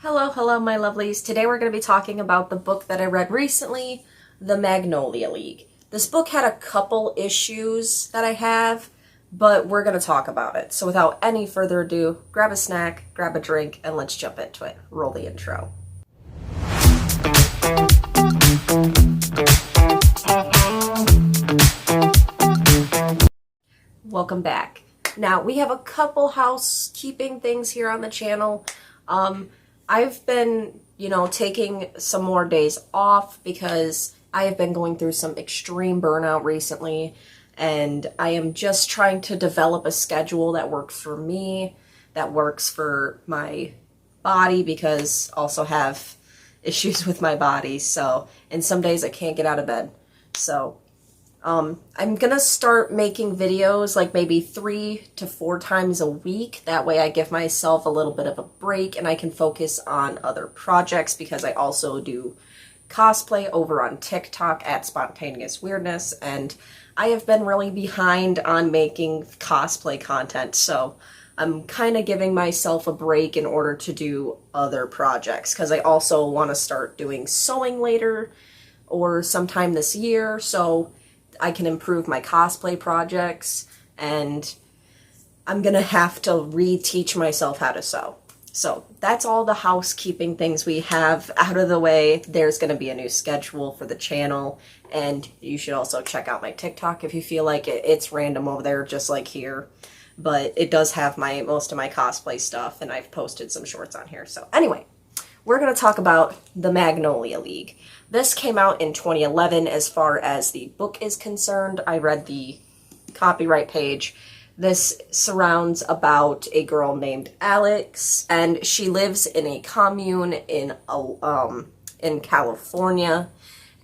Hello, my lovelies. Today we're going to be talking about the book that I read recently, The Magnolia League. This book had a couple issues that I have, but we're going to talk about it. So without any further ado, grab a snack, grab a drink, and let's jump into it. Roll the intro. Welcome back. Now, we have a couple housekeeping things here on the channel. I've been, taking some more days off because I have been going through some extreme burnout recently, and I am just trying to develop a schedule that works for me, that works for my body, because I also have issues with my body, and some days I can't get out of bed. So I'm gonna start making videos like maybe 3 to 4 times a week. That way I give myself a little bit of a break and I can focus on other projects, because I also do cosplay over on TikTok at Spontaneous Weirdness, and I have been really behind on making cosplay content, so I'm kind of giving myself a break in order to do other projects, because I also want to start doing sewing later or sometime this year, so I can improve my cosplay projects, and I'm gonna have to reteach myself how to sew. So that's all the housekeeping things we have out of the way. There's gonna be a new schedule for the channel, and you should also check out my TikTok if you feel like it. It's random over there, just like here, but it does have most of my cosplay stuff, and I've posted some shorts on here. So anyway, we're going to talk about the Magnolia League. This came out in 2011 as far as the book is concerned. I read the copyright page. This surrounds about a girl named Alex, and she lives in a commune in California,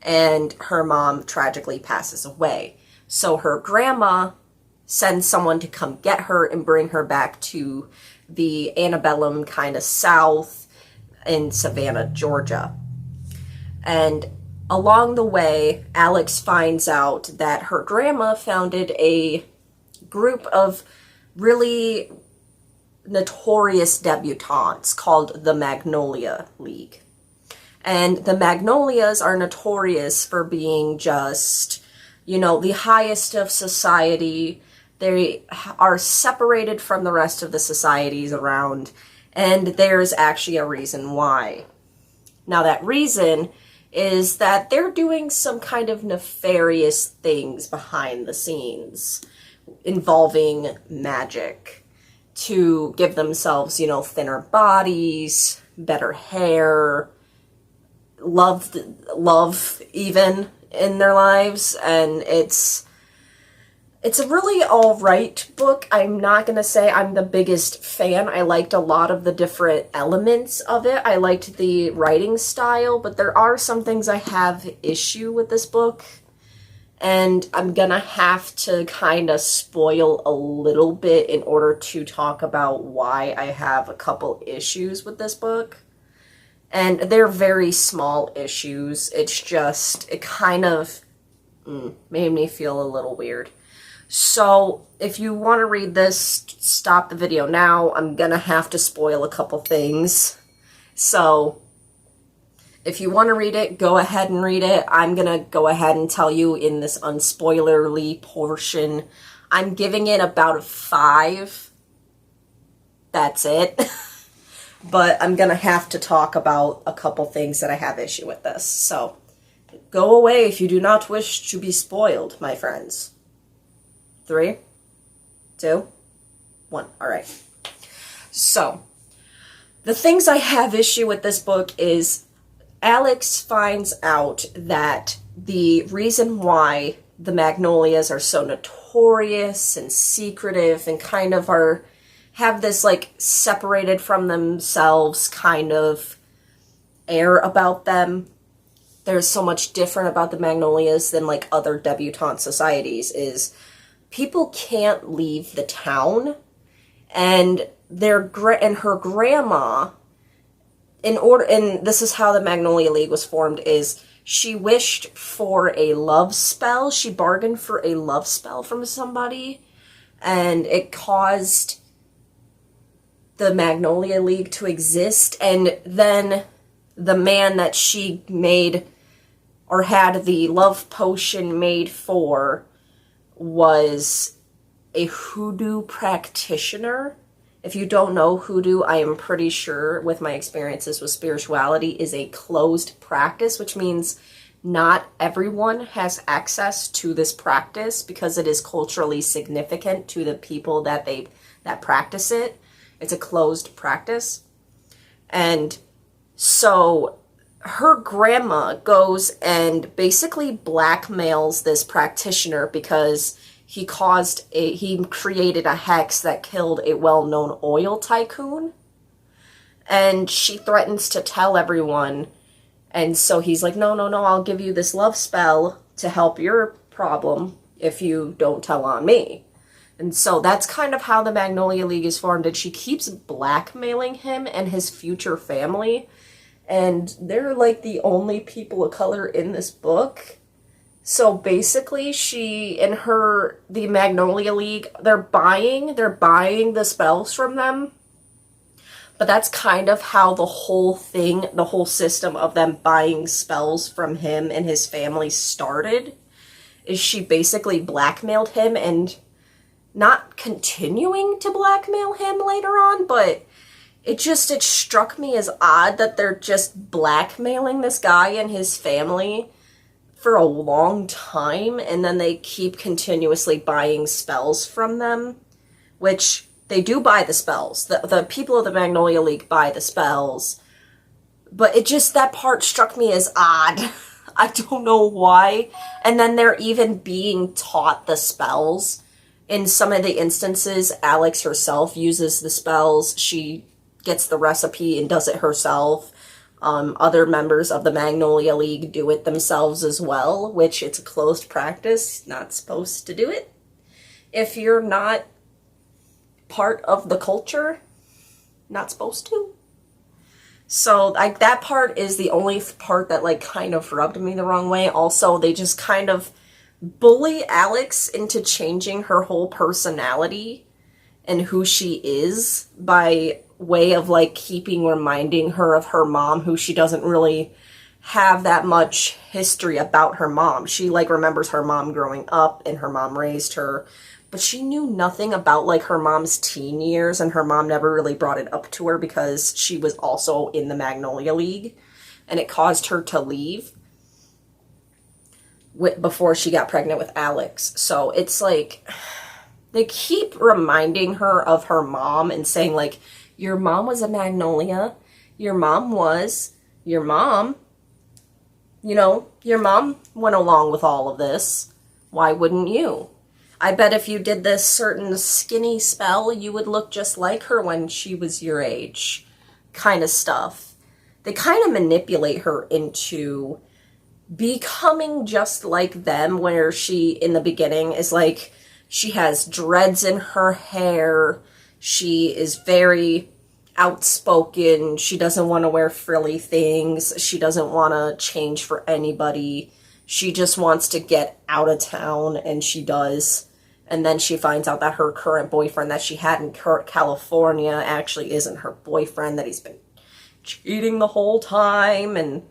and her mom tragically passes away. So her grandma sends someone to come get her and bring her back to the antebellum kind of South in Savannah, Georgia. And along the way, Alex finds out that her grandma founded a group of really notorious debutantes called the Magnolia League. And the Magnolias are notorious for being just, the highest of society. They are separated from the rest of the societies around, and there's actually a reason why. Now, that reason is that they're doing some kind of nefarious things behind the scenes involving magic to give themselves, thinner bodies, better hair, love even in their lives, and it's a really alright book. I'm not going to say I'm the biggest fan. I liked a lot of the different elements of it. I liked the writing style, but there are some things I have issue with this book. And I'm going to have to kind of spoil a little bit in order to talk about why I have a couple issues with this book. And they're very small issues. It's just, it kind of made me feel a little weird. So, if you want to read this, stop the video now. I'm gonna have to spoil a couple things. So, if you want to read it, go ahead and read it. I'm gonna go ahead and tell you in this unspoilerly portion. I'm giving it about a 5. That's it. But I'm gonna have to talk about a couple things that I have issue with this. So, go away if you do not wish to be spoiled, my friends. 3, 2, 1. All right. So, the things I have issue with this book is Alex finds out that the reason why the Magnolias are so notorious and secretive and kind of have this like separated from themselves kind of air about them. There's so much different about the Magnolias than like other debutante societies is people can't leave the town, and her grandma, and this is how the Magnolia League was formed, is she wished for a love spell. She bargained for a love spell from somebody, and it caused the Magnolia League to exist, and then the man that she made or had the love potion made for was a hoodoo practitioner. If you don't know, hoodoo, I am pretty sure with my experiences with spirituality, is a closed practice, which means not everyone has access to this practice because it is culturally significant to the people that practice it. It's a closed practice. And so her grandma goes and basically blackmails this practitioner because he created a hex that killed a well-known oil tycoon. And she threatens to tell everyone. And so he's like, no, I'll give you this love spell to help your problem if you don't tell on me. And so that's kind of how the Magnolia League is formed. And she keeps blackmailing him and his future family. And they're like the only people of color in this book. So basically the Magnolia League, they're buying the spells from them. But that's kind of how the whole system of them buying spells from him and his family started. Is she basically blackmailed him and not continuing to blackmail him later on, but it struck me as odd that they're just blackmailing this guy and his family for a long time, and then they keep continuously buying spells from them, which they do buy the spells. The people of the Magnolia League buy the spells, but that part struck me as odd. I don't know why. And then they're even being taught the spells. In some of the instances, Alex herself uses the spells. She gets the recipe and does it herself. Other members of the Magnolia League do it themselves as well, which it's a closed practice. Not supposed to do it. If you're not part of the culture, not supposed to. So that part is the only part that kind of rubbed me the wrong way. Also, they just kind of bully Alex into changing her whole personality and who she is by way of keeping reminding her of her mom, who she doesn't really have that much history about her mom. She remembers her mom growing up and her mom raised her, but she knew nothing about her mom's teen years, and her mom never really brought it up to her because she was also in the Magnolia League, and it caused her to leave before she got pregnant with Alex. So it's they keep reminding her of her mom and saying your mom was a Magnolia, your mom went along with all of this. Why wouldn't you? I bet if you did this certain skinny spell, you would look just like her when she was your age. Kind of stuff. They kind of manipulate her into becoming just like them, where she, in the beginning, is she has dreads in her hair. She is very outspoken. She doesn't want to wear frilly things. She doesn't want to change for anybody. She just wants to get out of town, and she does. And then she finds out that her current boyfriend that she had in California actually isn't her boyfriend, that he's been cheating the whole time. And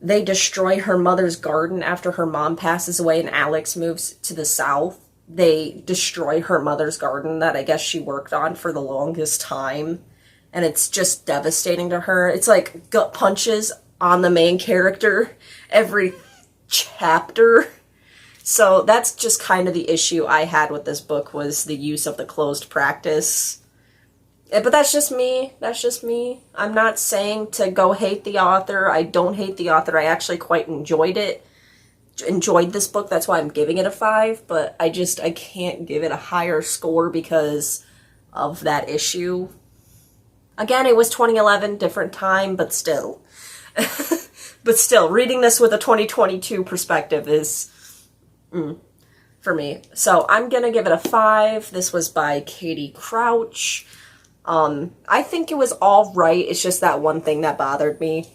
they destroy her mother's garden after her mom passes away and Alex moves to the south. They destroy her mother's garden that I guess she worked on for the longest time. And it's just devastating to her. It's gut punches on the main character every chapter. So that's just kind of the issue I had with this book, was the use of the closed practice. But that's just me. I'm not saying to go hate the author. I don't hate the author. I actually quite enjoyed this book. That's why I'm giving it a 5. But I can't give it a higher score because of that issue. Again, it was 2011, different time, but still. Reading this with a 2022 perspective is for me. So I'm going to give it a 5. This was by Katie Crouch. I think it was all right. It's just that one thing that bothered me.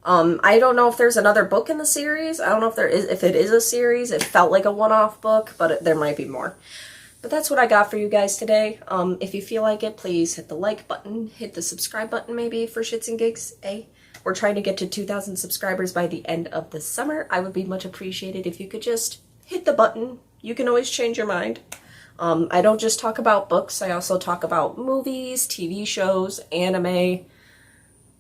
I don't know if there's another book in the series. I don't know if it is a series. It felt like a one-off book, but there might be more. But that's what I got for you guys today. If you feel like it, please hit the like button, hit the subscribe button maybe for shits and gigs, eh? We're trying to get to 2,000 subscribers by the end of the summer. I would be much appreciated if you could just hit the button. You can always change your mind. I don't just talk about books. I also talk about movies, TV shows, anime.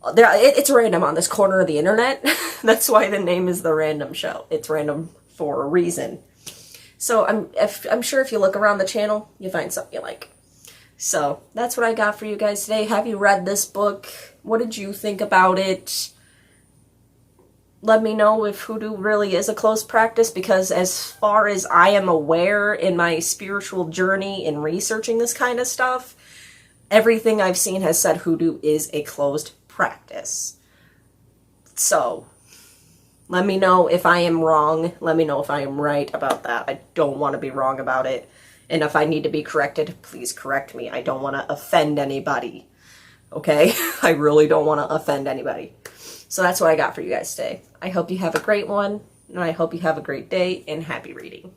It's random on this corner of the internet. That's why the name is The Random Show. It's random for a reason. So I'm sure if you look around the channel, you'll find something you like. So that's what I got for you guys today. Have you read this book? What did you think about it? Let me know if hoodoo really is a closed practice, because as far as I am aware in my spiritual journey in researching this kind of stuff, everything I've seen has said hoodoo is a closed practice. So let me know if I am wrong. Let me know if I am right about that. I don't want to be wrong about it. And if I need to be corrected, please correct me. I don't want to offend anybody. Okay? I really don't want to offend anybody. So that's what I got for you guys today. I hope you have a great one, and I hope you have a great day, and happy reading.